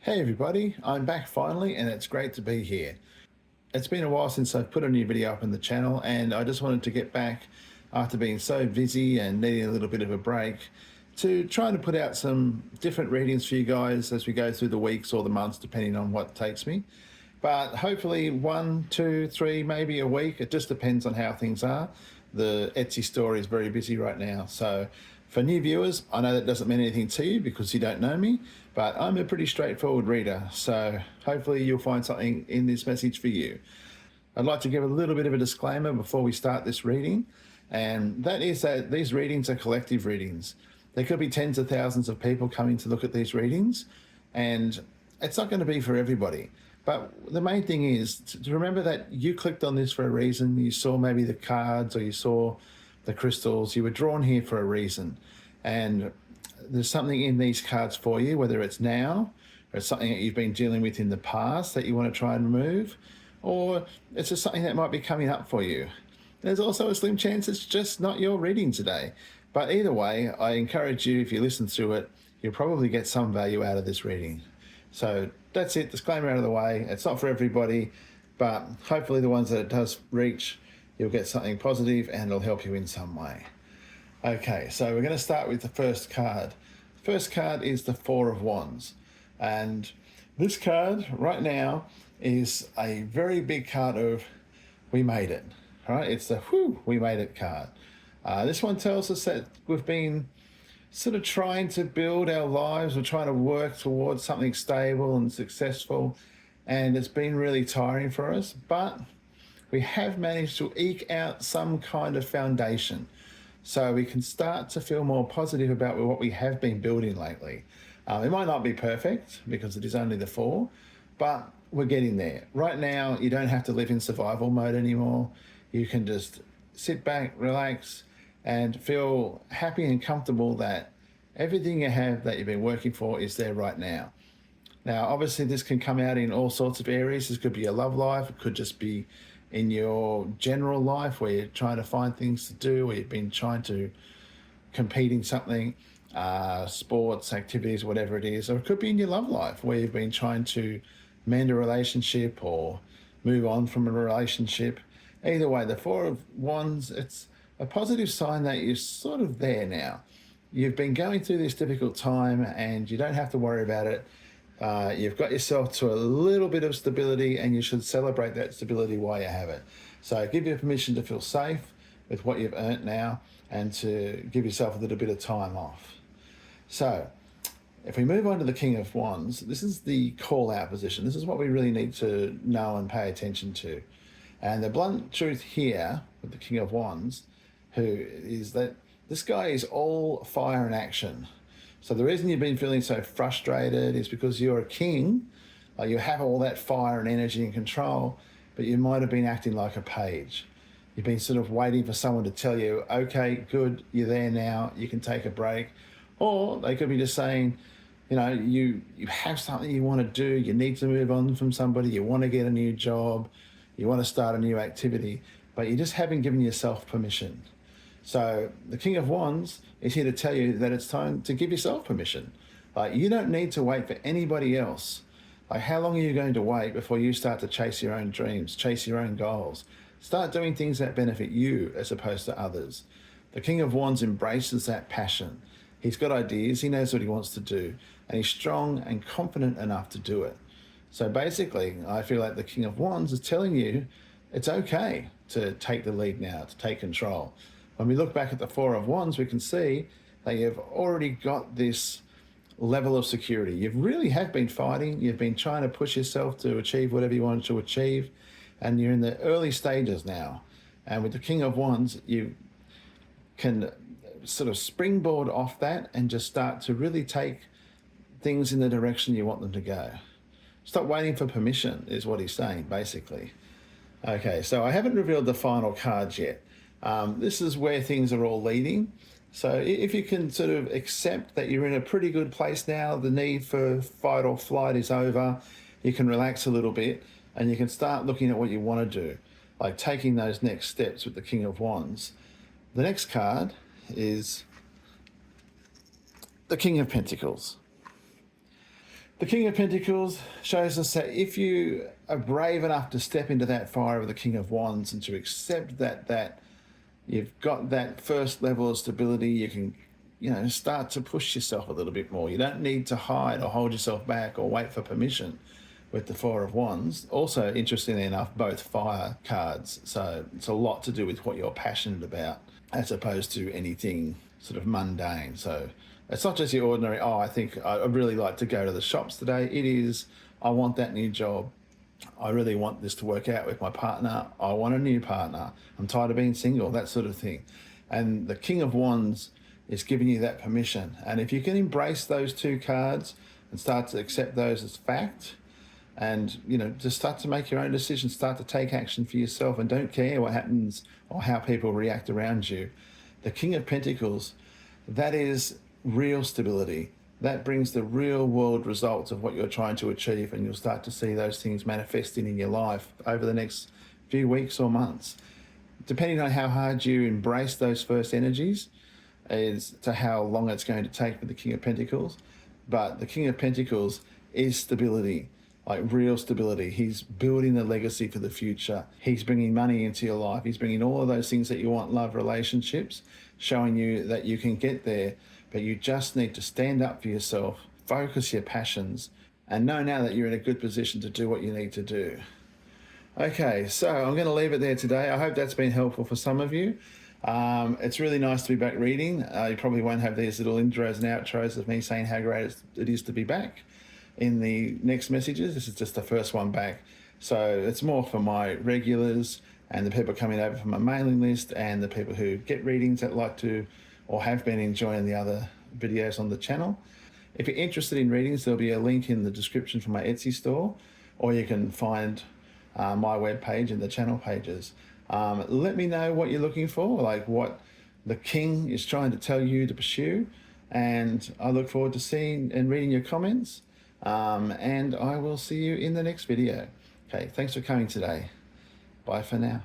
Hey everybody, I'm back finally and it's great to be here. It's been a while since I've put a new video up on the channel and I just wanted to get back after being so busy and needing a little bit of a break to try to put out some different readings for you guys as we go through the weeks or the months depending on what takes me. But hopefully 1, 2, 3, maybe a week. It just depends on how things are. The Etsy store is very busy right now. So for new viewers, I know that doesn't mean anything to you because you don't know me, but I'm a pretty straightforward reader. So hopefully you'll find something in this message for you. I'd like to give a little bit of a disclaimer before we start this reading, and that is that these readings are collective readings. There could be tens of thousands of people coming to look at these readings, and it's not going to be for everybody. But the main thing is to remember that you clicked on this for a reason. You saw maybe the cards or you saw the crystals. You were drawn here for a reason. And there's something in these cards for you, whether it's now or it's something that you've been dealing with in the past that you want to try and remove, or it's just something that might be coming up for you. There's also a slim chance it's just not your reading today. But either way, I encourage you, if you listen through it, you'll probably get some value out of this reading. So that's it, disclaimer out of the way. It's not for everybody, but hopefully the ones that it does reach, you'll get something positive and it'll help you in some way. Okay, so we're going to start with the first card. The first card is the Four of Wands. And this card right now is a very big card of we made it, right? It's the whew, we made it card. This one tells us that we've been sort of trying to build our lives. We're trying to work towards something stable and successful, and it's been really tiring for us, but we have managed to eke out some kind of foundation so we can start to feel more positive about what we have been building lately. It might not be perfect because it is only the four, but we're getting there. Right now, you don't have to live in survival mode anymore. You can just sit back, relax, and feel happy and comfortable that everything you have that you've been working for is there right now. Now, obviously, this can come out in all sorts of areas. This could be your love life. It could just be in your general life where you're trying to find things to do, where you've been trying to compete in something, sports, activities, whatever it is. Or it could be in your love life where you've been trying to mend a relationship or move on from a relationship. Either way, the Four of Wands, it's a positive sign that you're sort of there now. You've been going through this difficult time and you don't have to worry about it. You've got yourself to a little bit of stability and you should celebrate that stability while you have it. So give you permission to feel safe with what you've earned now and to give yourself a little bit of time off. So if we move on to the King of Wands, this is the call out position. This is what we really need to know and pay attention to. And the blunt truth here with the King of Wands, who is that this guy is all fire and action. So the reason you've been feeling so frustrated is because you're a king, you have all that fire and energy and control, but you might have been acting like a page. You've been sort of waiting for someone to tell you, okay, good, you're there now, you can take a break. Or they could be just saying, you know, you have something you want to do, you need to move on from somebody, you want to get a new job, you want to start a new activity, but you just haven't given yourself permission. So the King of Wands is here to tell you that it's time to give yourself permission. Like, you don't need to wait for anybody else. Like, how long are you going to wait before you start to chase your own dreams, chase your own goals? Start doing things that benefit you as opposed to others. The King of Wands embraces that passion. He's got ideas, he knows what he wants to do, and he's strong and confident enough to do it. So basically, I feel like the King of Wands is telling you it's okay to take the lead now, to take control. When we look back at the Four of Wands, we can see that you've already got this level of security. You really have been fighting. You've been trying to push yourself to achieve whatever you wanted to achieve, and you're in the early stages now. And with the King of Wands, you can sort of springboard off that and just start to really take things in the direction you want them to go. Stop waiting for permission is what he's saying, basically. Okay, so I haven't revealed the final cards yet. This is where things are all leading. So if you can sort of accept that you're in a pretty good place now, the need for fight or flight is over, you can relax a little bit and you can start looking at what you want to do, like taking those next steps with the King of Wands. The next card is the King of Pentacles. The King of Pentacles shows us that if you are brave enough to step into that fire of the King of Wands and to accept that you've got that first level of stability, you can, start to push yourself a little bit more. You don't need to hide or hold yourself back or wait for permission with the Four of Wands. Also, interestingly enough, both fire cards. So it's a lot to do with what you're passionate about as opposed to anything sort of mundane. So it's not just your ordinary, I think I'd really like to go to the shops today. It is, I want that new job. I really want this to work out with my partner. I want a new partner. I'm tired of being single, that sort of thing. And the King of Wands is giving you that permission. And if you can embrace those two cards and start to accept those as fact, and just start to make your own decisions, start to take action for yourself, and don't care what happens or how people react around you. The King of Pentacles, that is real stability. That brings the real world results of what you're trying to achieve, and you'll start to see those things manifesting in your life over the next few weeks or months. Depending on how hard you embrace those first energies as to how long it's going to take for the King of Pentacles. But the King of Pentacles is stability, like real stability. He's building the legacy for the future. He's bringing money into your life. He's bringing all of those things that you want, love, relationships, showing you that you can get there, but you just need to stand up for yourself, focus your passions, and know now that you're in a good position to do what you need to do. Okay, so I'm going to leave it there today. I hope that's been helpful for some of you. It's really nice to be back reading. You probably won't have these little intros and outros of me saying how great it is to be back in the next messages. This is just the first one back. So it's more for my regulars and the people coming over from my mailing list and the people who get readings that like to or have been enjoying the other videos on the channel. If you're interested in readings, there'll be a link in the description for my Etsy store, or you can find my webpage in the channel pages. Let me know what you're looking for, like what the King is trying to tell you to pursue, and I look forward to seeing and reading your comments, and I will see you in the next video. Okay, thanks for coming today. Bye for now.